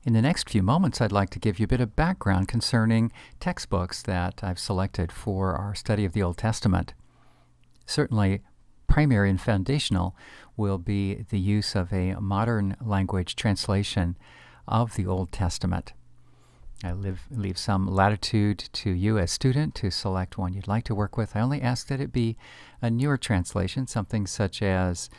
In the next few moments, I'd like to give you a bit of background concerning textbooks that I've selected for our study of the Old Testament. Certainly, primary and foundational will be the use of a modern language translation of the Old Testament. I leave some latitude to you as student to select one you'd like to work with. I only ask that it be a newer translation, something such as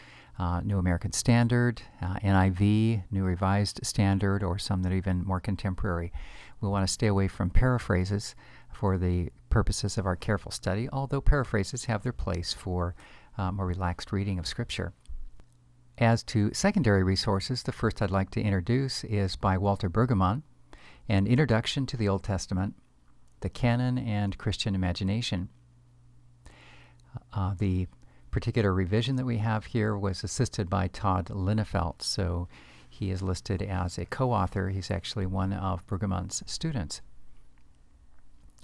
New American Standard, NIV, New Revised Standard, or some that are even more contemporary. We want to stay away from paraphrases for the purposes of our careful study, although paraphrases have their place for more relaxed reading of Scripture. As to secondary resources, the first I'd like to introduce is by Walter Breuggemann, An Introduction to the Old Testament, the Canon and Christian Imagination. The particular revision that we have here was assisted by Todd Linnefelt, so he is listed as a co-author. He's actually one of Breuggemann's students.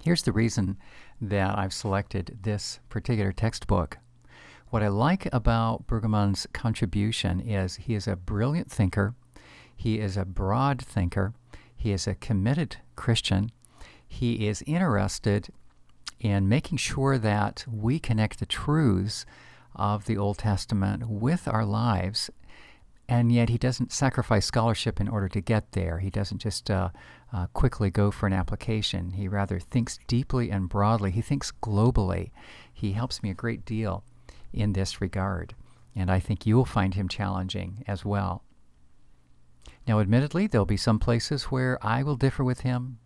Here's the reason that I've selected this particular textbook. What I like about Breuggemann's contribution is he is a brilliant thinker, he is a broad thinker, he is a committed Christian, he is interested in making sure that we connect the truths of the Old Testament with our lives, and yet he doesn't sacrifice scholarship in order to get there. He doesn't just quickly go for an application. He rather thinks deeply and broadly. He thinks globally. He helps me a great deal in this regard, and I think you will find him challenging as well. Now, admittedly, there'll be some places where I will differ with him.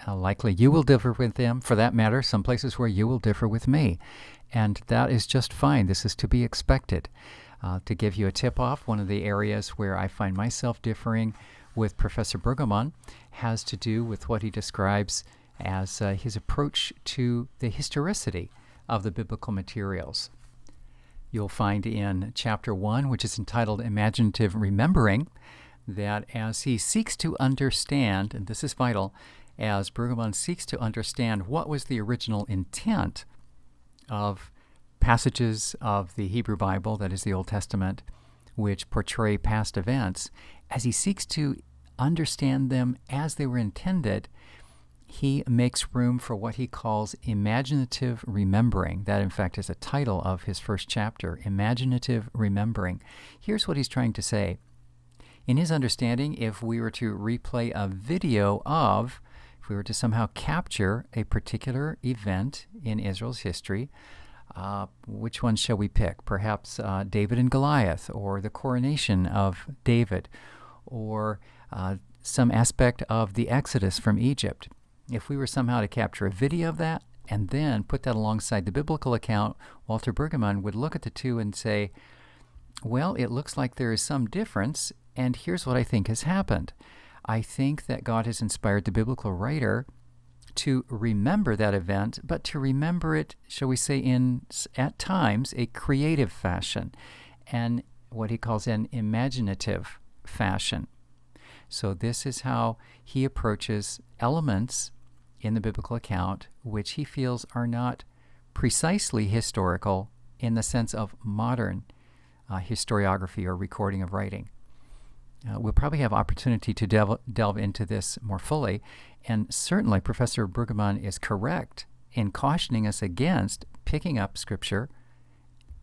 Likely you will differ with him. For that matter, some places where you will differ with me. And that is just fine. This is to be expected. To give you a tip-off, one of the areas where I find myself differing with Professor Breuggemann has to do with what he describes as his approach to the historicity of the biblical materials. You'll find in Chapter 1, which is entitled Imaginative Remembering, that as he seeks to understand, and this is vital, as Breuggemann seeks to understand what was the original intent of passages of the Hebrew Bible, that is the Old Testament, which portray past events, as he seeks to understand them as they were intended, he makes room for what he calls imaginative remembering. That, in fact, is a title of his first chapter, Imaginative Remembering. Here's what he's trying to say. In his understanding, if we were to replay a video of, if we were to somehow capture a particular event in Israel's history, which one shall we pick? Perhaps David and Goliath, or the coronation of David, or some aspect of the Exodus from Egypt. If we were somehow to capture a video of that and then put that alongside the biblical account, Walter Breuggemann would look at the two and say, well, it looks like there is some difference, and here's what I think has happened. I think that God has inspired the biblical writer to remember that event, but to remember it, shall we say, in, at times, a creative fashion, and what he calls an imaginative fashion. So this is how he approaches elements in the biblical account which he feels are not precisely historical in the sense of modern historiography or recording of writing. We'll probably have opportunity to delve into this more fully, and certainly Professor Breuggemann is correct in cautioning us against picking up Scripture,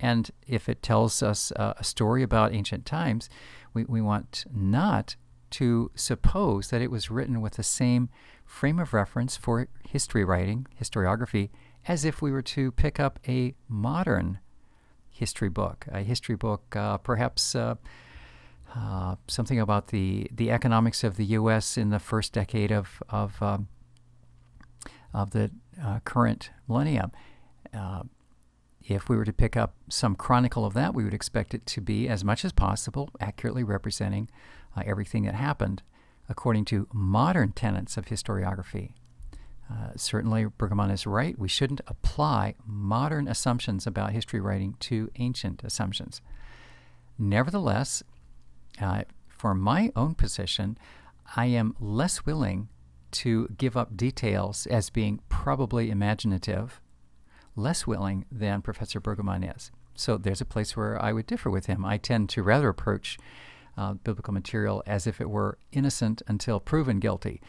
and if it tells us a story about ancient times, we want not to suppose that it was written with the same frame of reference for history writing, historiography, as if we were to pick up a modern history book, perhaps something about the economics of the U.S. in the first decade of the current millennium. If we were to pick up some chronicle of that, we would expect it to be, as much as possible, accurately representing everything that happened according to modern tenets of historiography. Certainly, Breuggemann is right. We shouldn't apply modern assumptions about history writing to ancient assumptions. Nevertheless, for my own position, I am less willing to give up details as being probably imaginative, less willing than Professor Breuggemann is. So there's a place where I would differ with him. I tend to rather approach biblical material as if it were innocent until proven guilty,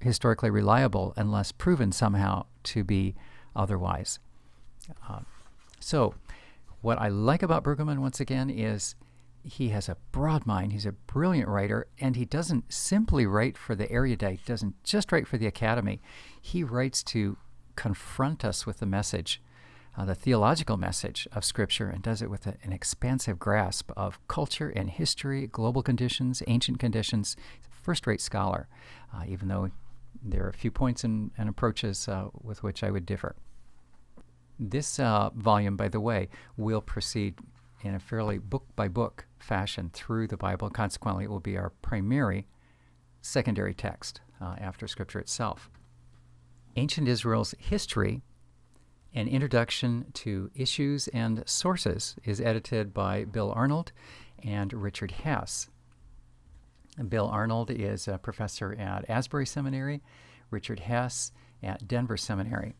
historically reliable unless proven somehow to be otherwise. So what I like about Breuggemann, once again, is he has a broad mind. He's a brilliant writer, and he doesn't simply write for the erudite, doesn't just write for the academy. He writes to confront us with the message, the theological message of Scripture, and does it with an expansive grasp of culture and history, global conditions, ancient conditions. He's a first-rate scholar, even though there are a few points and approaches with which I would differ. This volume, by the way, will proceed in a fairly book-by-book fashion through the Bible. Consequently, it will be our primary secondary text after Scripture itself. Ancient Israel's History, an Introduction to Issues and Sources, is edited by Bill Arnold and Richard Hess. Bill Arnold is a professor at Asbury Seminary, Richard Hess at Denver Seminary.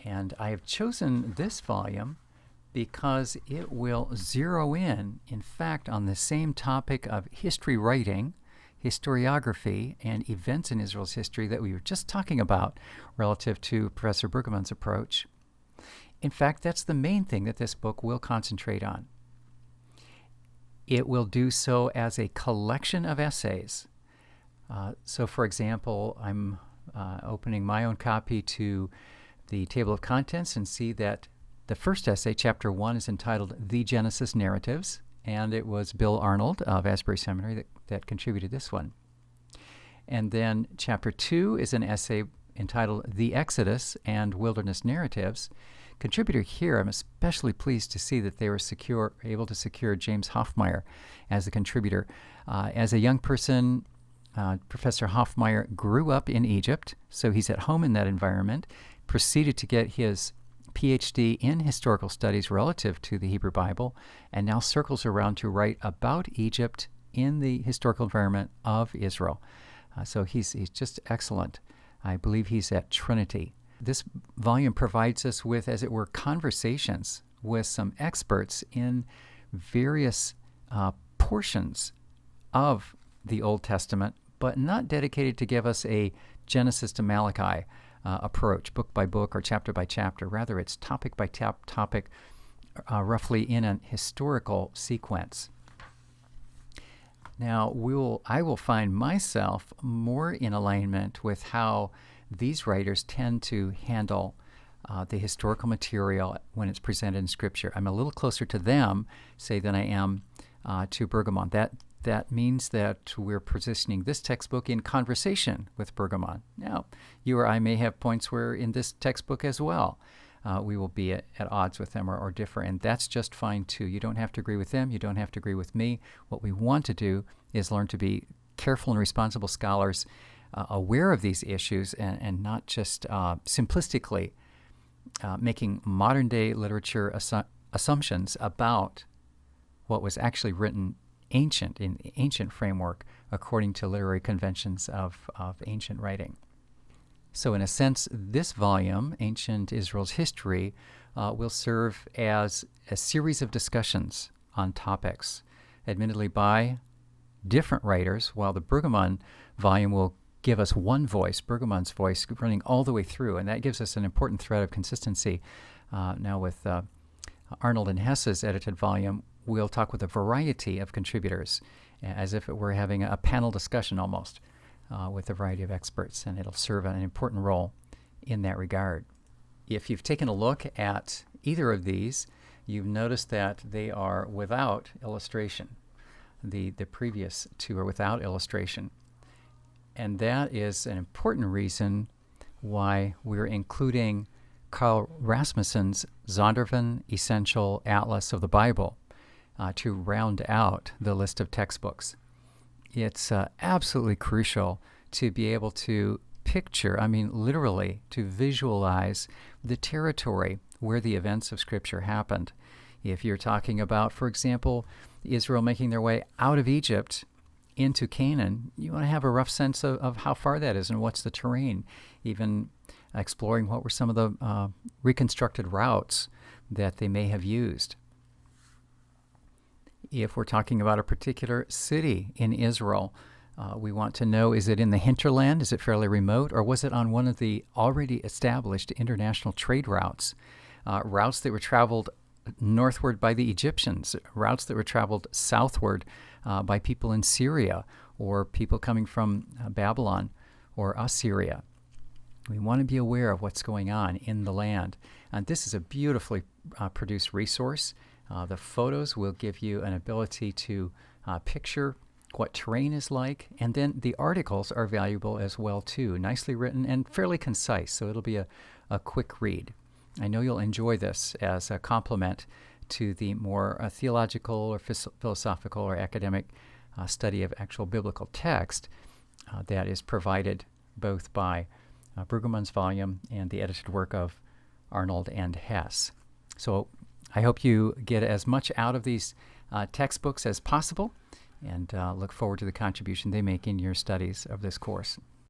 And I have chosen this volume because it will zero in fact, on the same topic of history writing, historiography, and events in Israel's history that we were just talking about relative to Professor Breuggemann's approach. In fact, that's the main thing that this book will concentrate on. It will do so as a collection of essays. So, for example, I'm opening my own copy to the table of contents and see that the first essay, Chapter 1, is entitled The Genesis Narratives, and it was Bill Arnold of Asbury Seminary that contributed this one. And then Chapter 2 is an essay entitled The Exodus and Wilderness Narratives. Contributor here, I'm especially pleased to see that they were able to secure James Hoffmeyer as a contributor. As a young person, Professor Hoffmeyer grew up in Egypt, so he's at home in that environment, proceeded to get his PhD in historical studies relative to the Hebrew Bible, and now circles around to write about Egypt in the historical environment of Israel. So he's just excellent. I believe he's at Trinity. This volume provides us with, as it were, conversations with some experts in various portions of the Old Testament, but not dedicated to give us a Genesis to Malachi approach, book by book or chapter by chapter. Rather, it's topic by topic, roughly in an historical sequence. Now, I will find myself more in alignment with how these writers tend to handle the historical material when it's presented in Scripture. I'm a little closer to them, say, than I am to Breuggemann. That means that we're positioning this textbook in conversation with Breuggemann. Now, you or I may have points where in this textbook as well we will be at odds with them or differ, and that's just fine too. You don't have to agree with them. You don't have to agree with me. What we want to do is learn to be careful and responsible scholars, aware of these issues, and not just simplistically making modern-day literature assumptions about what was actually written in the ancient framework according to literary conventions of ancient writing. So in a sense, this volume, Ancient Israel's History, will serve as a series of discussions on topics, admittedly by different writers, while the Breuggemann volume will give us one voice, Breuggemann's voice, running all the way through, and that gives us an important thread of consistency. Now with Arnold and Hess's edited volume, we'll talk with a variety of contributors, as if it were having a panel discussion almost, with a variety of experts, and it'll serve an important role in that regard. If you've taken a look at either of these, you've noticed that they are without illustration. The previous two are without illustration. And that is an important reason why we're including Karl Rasmussen's Zondervan Essential Atlas of the Bible to round out the list of textbooks. It's absolutely crucial to be able to picture, literally, to visualize the territory where the events of Scripture happened. If you're talking about, for example, Israel making their way out of Egypt into Canaan, you want to have a rough sense of how far that is and what's the terrain, even exploring what were some of the reconstructed routes that they may have used. If we're talking about a particular city in Israel, we want to know, is it in the hinterland? Is it fairly remote? Or was it on one of the already established international trade routes? Routes that were traveled northward by the Egyptians, routes that were traveled southward by people in Syria or people coming from Babylon or Assyria. We want to be aware of what's going on in the land. And this is a beautifully produced resource. The photos will give you an ability to picture what terrain is like, and then the articles are valuable as well too, nicely written and fairly concise, so it'll be a quick read. I know you'll enjoy this as a complement to the more theological or philosophical or academic study of actual biblical text that is provided both by Breuggemann's volume and the edited work of Arnold and Hess. So I hope you get as much out of these textbooks as possible, and look forward to the contribution they make in your studies of this course.